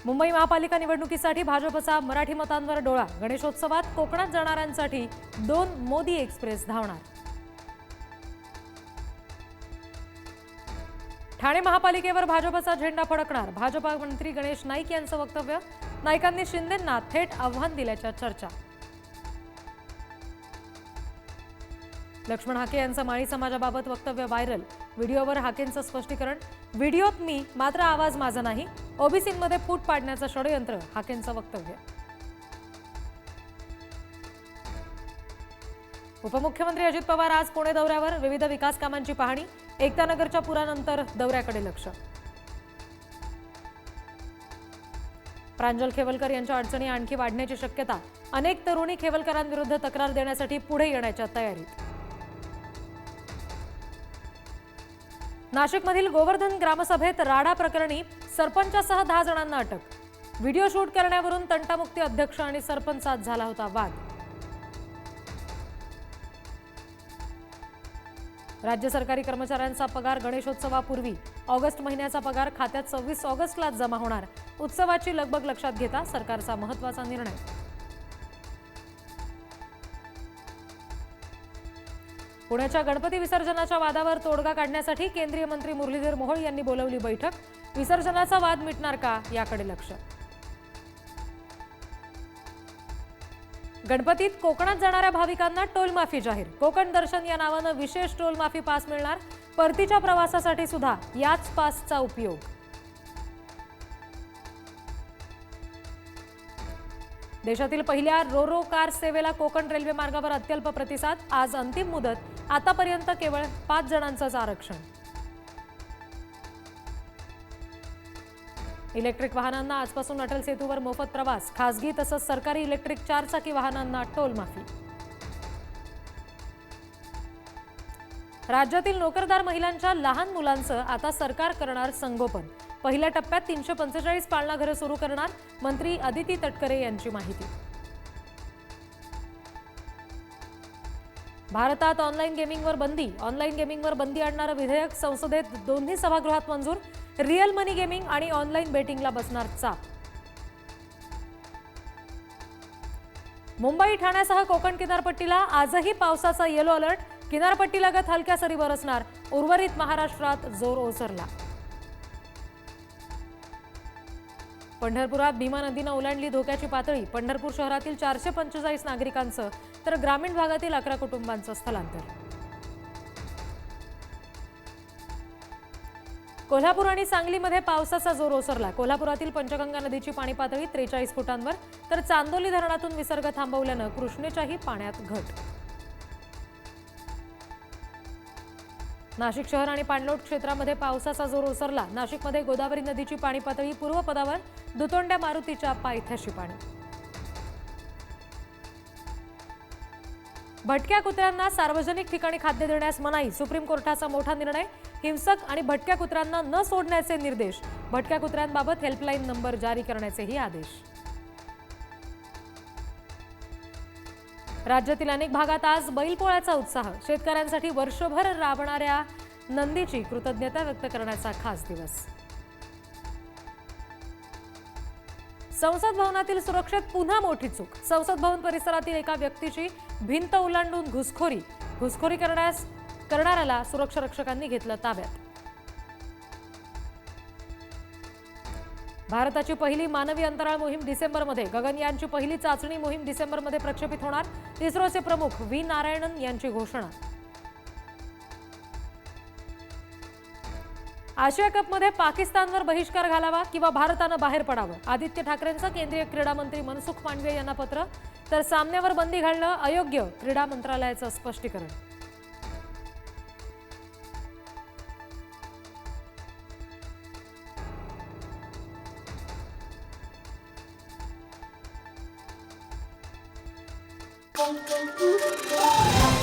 मुंबई महापालिका निवडणुकीसाठी भाजपचा मराठी मतांवर डोळा। गणेशोत्सवात कोकणात जाणाऱ्यांसाठी 2 मोदी एक्सप्रेस धावणार। ठाणे महापालिकेवर भाजपचा झेंडा फडकणार। भाजपा मंत्री गणेश नाईक यांचं वक्तव्य। नाईकांनी शिंदेंना थेट आव्हान दिल्याच्या चर्चा। लक्ष्मण हाके यांचं माळी समाजाबाबत वक्तव्य व्हायरल। व्हिडिओवर हाकेंचं स्पष्टीकरण। व्हिडिओत मी मात्र आवाज माझा नाही। ओबीसींमध्ये फूट पाडण्याचं षडयंत्र, हाकेंचं वक्तव्य। उपमुख्यमंत्री अजित पवार आज पुणे दौऱ्यावर। विविध विकास कामांची पाहणी। एकता नगरच्या पुरानंतर दौऱ्याकडे लक्ष। प्रांजल खेवलकर यांच्या अडचणी आणखी वाढण्याची शक्यता। अनेक तरुणी खेवलकरांविरुद्ध तक्रार देण्यासाठी पुढे येण्याच्या तयारीत। नाशिकमधील गोवर्धन ग्रामसभेत राडा प्रकरणी सरपंचासह 10 जणांना अटक। व्हिडिओ शूट करण्यावरून तंटामुक्ती अध्यक्ष आणि सरपंचात झाला होता वाद। राज्य सरकारी कर्मचाऱ्यांचा पगार गणेशोत्सवापूर्वी। ऑगस्ट महिन्याचा पगार खात्यात 26 ऑगस्टला जमा होणार। उत्सवाची लगबग लक्षात घेता सरकारचा महत्त्वाचा निर्णय। पुण्याच्या गणपती विसर्जनाच्या वादावर तोडगा काढण्यासाठी केंद्रीय मंत्री मुरलीधर मोहोळ यांनी बोलावली बैठक। विसर्जनाचा वाद मिटणार का याकडे लक्ष। गणपतीत कोकणात जाणाऱ्या भाविकांना टोल माफी जाहीर। कोकण दर्शन या नावानं विशेष टोल माफी पास मिळणार। परतीच्या प्रवासासाठी सुद्धा याच पासचा उपयोग। देशातील पहिल्या रोरो कार सेवेला कोकण रेल्वे मार्गावर अत्यल्प प्रतिसाद। आज अंतिम मुदत। आतापर्यंत केवळ 5 जणांचंच आरक्षण। इलेक्ट्रिक वाहनांना आजपासून अटल सेतूवर मोफत प्रवास। खासगी तसंच सरकारी इलेक्ट्रिक 4 चाकी वाहनांना टोल माफी। राज्यातील नोकरदार महिलांच्या लहान मुलांचं आता सरकार करणार संगोपन। पहिल्या टप्प्यात 345 पाळणा घरे सुरू करणार। मंत्री अदिती तटकरे यांची माहिती। भारतात ऑनलाईन गेमिंगवर बंदी। ऑनलाईन गेमिंगवर बंदी आणणारं विधेयक संसदेत दोन्ही सभागृहात मंजूर। रिअल मनी गेमिंग आणि ऑनलाईन बेटिंगला बसणार चाप। मुंबई ठाण्यासह कोकण किनारपट्टीला आजही पावसाचा येलो अलर्ट। किनारपट्टीलगत हलक्या सरी बरसणार। उर्वरित महाराष्ट्रात जोर ओसरला। पंढरपुरात भीमा नदीनं ओलांडली धोक्याची पातळी। पंढरपूर शहरातील 445 नागरिकांचं तर ग्रामीण भागातील 11 कुटुंबांचं स्थलांतर। कोल्हापूर आणि सांगलीमध्ये पावसाचा जोर ओसरला। कोल्हापुरातील पंचगंगा नदीची पाणी पातळी 43 फुटांवर तर चांदोली धरणातून विसर्ग थांबवल्यानं कृष्णेच्याही पाण्यात घट। नाशिक शहर आणि पाणलोट क्षेत्रामध्ये पावसाचा जोर ओसरला। नाशिकमध्ये गोदावरी नदीची पाणी पातळी पूर्वपदावर। दुतोंड्या मारुतीच्या पायथ्याशी पाणी। भटक्या कुत्र्यांना सार्वजनिक ठिकाणी खाद्य देण्यास मनाई। सुप्रीम कोर्टाचा मोठा निर्णय। हिंसक आणि भटक्या कुत्र्यांना न सोडण्याचे निर्देश। भटक्या कुत्र्यांबाबत हेल्पलाईन नंबर जारी करण्याचेही आदेश। राज्यातील अनेक भागात आज बैलपोळ्याचा उत्साह। शेतकऱ्यांसाठी वर्षभर राबणाऱ्या नंदीची कृतज्ञता व्यक्त करण्याचा खास दिवस। संसद भवनातील सुरक्षेत पुन्हा मोठी चूक। संसद भवन परिसरातील एका व्यक्तीची भिंत ओलांडून घुसखोरी करणाऱ्याला सुरक्षा रक्षकांनी घेतलं ताब्यात। भारताची पहिली मानवी अंतराळ मोहीम डिसेंबरमध्ये। गगनयानची पहिली चाचणी मोहीम डिसेंबरमध्ये प्रक्षेपित होणार। इस्रोचे प्रमुख व्ही नारायणन यांची घोषणा। आशिया कपमध्ये पाकिस्तानवर बहिष्कार घालावा किंवा भारतानं बाहेर पडावं। आदित्य ठाकरेंचं केंद्रीय क्रीडा मंत्री मनसुख मांडवीय यांना पत्र। तर सामन्यावर बंदी घालणं अयोग्य, क्रीडा मंत्रालयाचं स्पष्टीकरण। Thank you.